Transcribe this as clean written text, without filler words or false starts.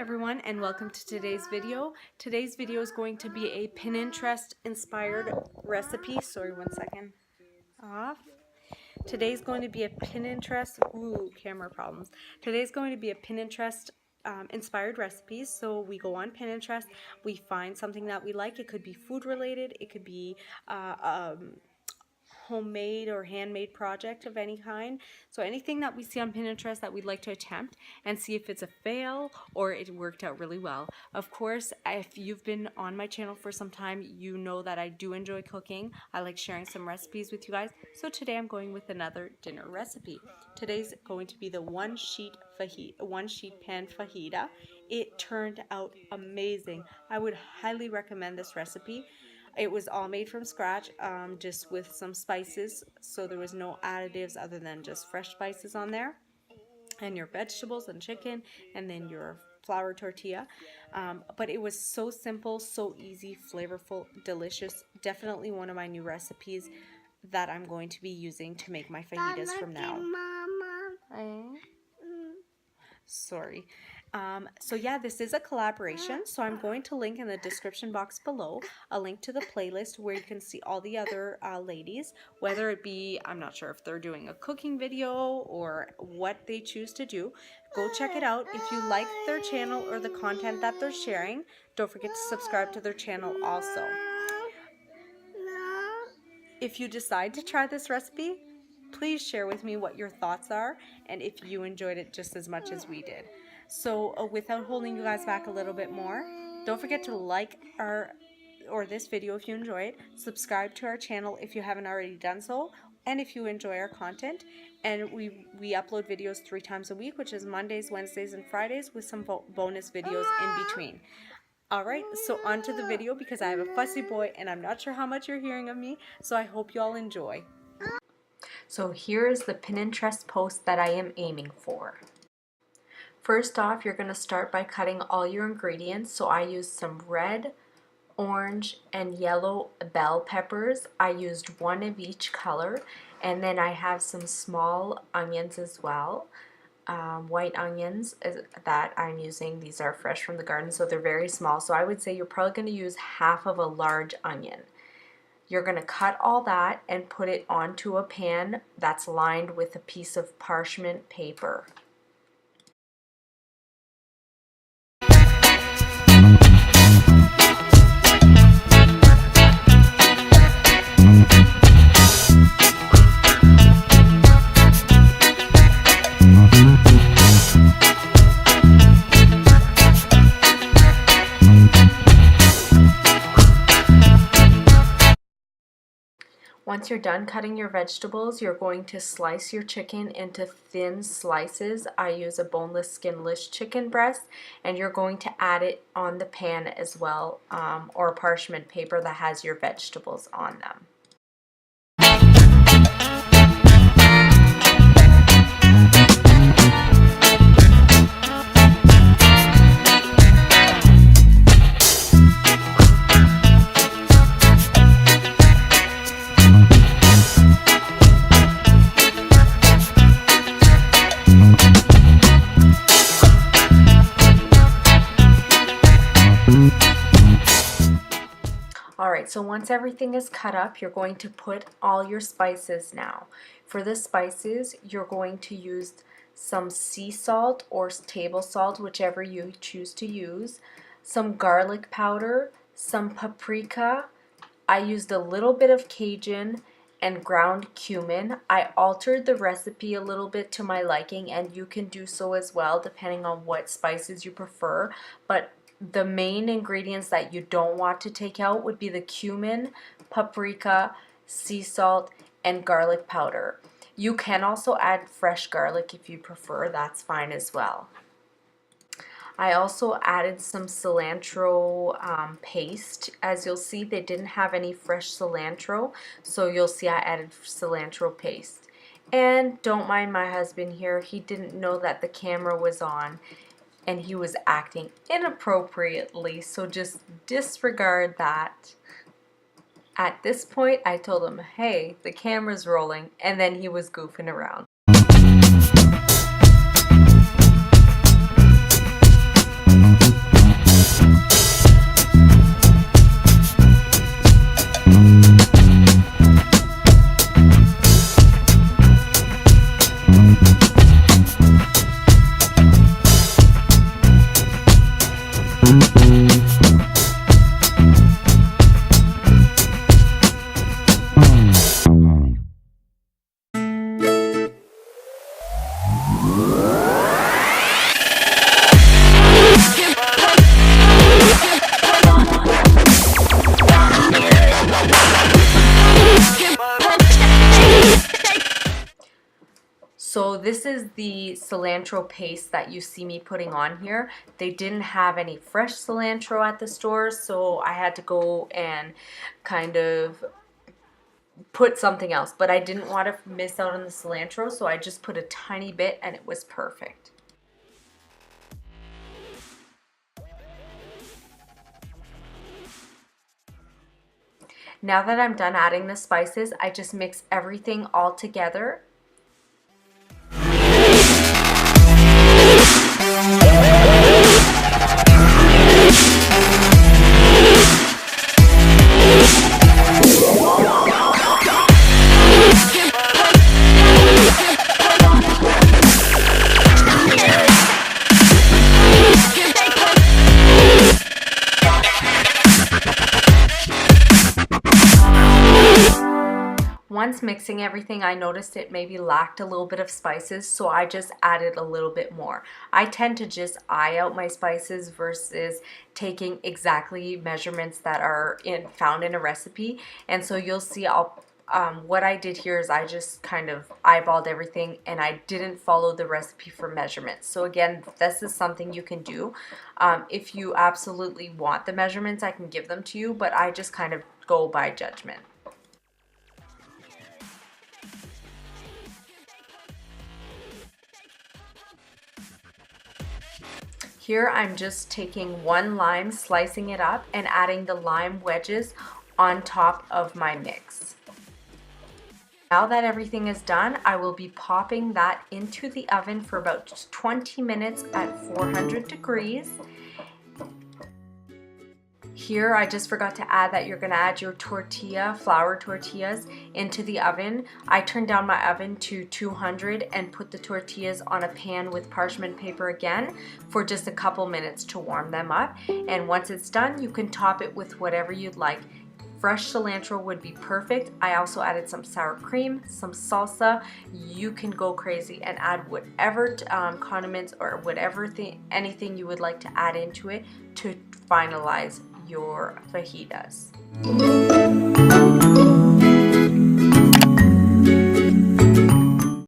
everyone, and welcome to today's video. Today's video is going to be a Pinterest inspired recipe. Sorry, one second. Off. Today's going to be a Pinterest, camera problems. Today's going to be a Pinterest inspired recipes. So we go on Pinterest, we find something that we like. It could be food related, it could be homemade or handmade project of any kind. So anything that we see on Pinterest that we'd like to attempt and see if it's a fail or it worked out really well. Of course, if you've been on my channel for some time, you know that I do enjoy cooking. I like sharing some recipes with you guys. So today I'm going with another dinner recipe. Today's going to be the one sheet pan fajita. It turned out amazing. I would highly recommend this recipe. It was all made from scratch, just with some spices, so there was no additives other than just fresh spices on there, and your vegetables and chicken, and then your flour tortilla. But it was so simple, so easy, flavorful, delicious. Definitely one of my new recipes that I'm going to be using to make my fajitas from now. Sorry. So yeah, this is a collaboration, so I'm going to link in the description box below a link to the playlist where you can see all the other ladies, whether it be, I'm not sure if they're doing a cooking video or what they choose to do. Go check it out. If you like their channel or the content that they're sharing, don't forget to subscribe to their channel also. If you decide to try this recipe, please share with me what your thoughts are and if you enjoyed it just as much as we did. So without holding you guys back a little bit more, don't forget to like this video if you enjoy it, subscribe to our channel if you haven't already done so, and if you enjoy our content. And we upload videos 3 times a week, which is Mondays, Wednesdays, and Fridays, with some bonus videos in between. Alright, so on to the video, because I have a fussy boy and I'm not sure how much you're hearing of me, so I hope you all enjoy. So here is the Pinterest post that I am aiming for. First off, you're going to start by cutting all your ingredients. So I used some red, orange, and yellow bell peppers. I used 1 of each color. And then I have some small onions as well. White onions that I'm using. These are fresh from the garden, so they're very small. So I would say you're probably going to use half of a large onion. You're going to cut all that and put it onto a pan that's lined with a piece of parchment paper. Once you're done cutting your vegetables, you're going to slice your chicken into thin slices. I use a boneless, skinless chicken breast, and you're going to add it on the pan as well, or parchment paper that has your vegetables on them. Alright, so once everything is cut up, you're going to put all your spices now. For the spices, you're going to use some sea salt or table salt, whichever you choose to use, some garlic powder, some paprika. I used a little bit of Cajun and ground cumin. I altered the recipe a little bit to my liking, and you can do so as well depending on what spices you prefer, but the main ingredients that you don't want to take out would be the cumin, paprika, sea salt, and garlic powder. You can also add fresh garlic if you prefer, that's fine as well. I also added some cilantro paste. As you'll see, they didn't have any fresh cilantro, so you'll see I added cilantro paste. And don't mind my husband here, he didn't know that the camera was on, and he was acting inappropriately, so just disregard that. At this point, I told him, hey, the camera's rolling, and then he was goofing around. So this is the cilantro paste that you see me putting on here. They didn't have any fresh cilantro at the store, so I had to go and kind of put something else. But I didn't want to miss out on the cilantro, so I just put a tiny bit and it was perfect. Now that I'm done adding the spices, I just mix everything all together. Once mixing everything, I noticed it maybe lacked a little bit of spices, so I just added a little bit more. I tend to just eye out my spices versus taking exactly measurements that are found in a recipe. And so you'll see what I did here is I just kind of eyeballed everything and I didn't follow the recipe for measurements. So again, this is something you can do. If you absolutely want the measurements, I can give them to you, but I just kind of go by judgment. Here I'm just taking one lime, slicing it up, and adding the lime wedges on top of my mix. Now that everything is done, I will be popping that into the oven for about 20 minutes at 400 degrees. Here I just forgot to add that you're going to add your flour tortillas into the oven. I turned down my oven to 200 and put the tortillas on a pan with parchment paper again for just a couple minutes to warm them up. And once it's done, you can top it with whatever you'd like. Fresh cilantro would be perfect. I also added some sour cream, some salsa. You can go crazy and add whatever condiments or anything you would like to add into it to finalize your fajitas.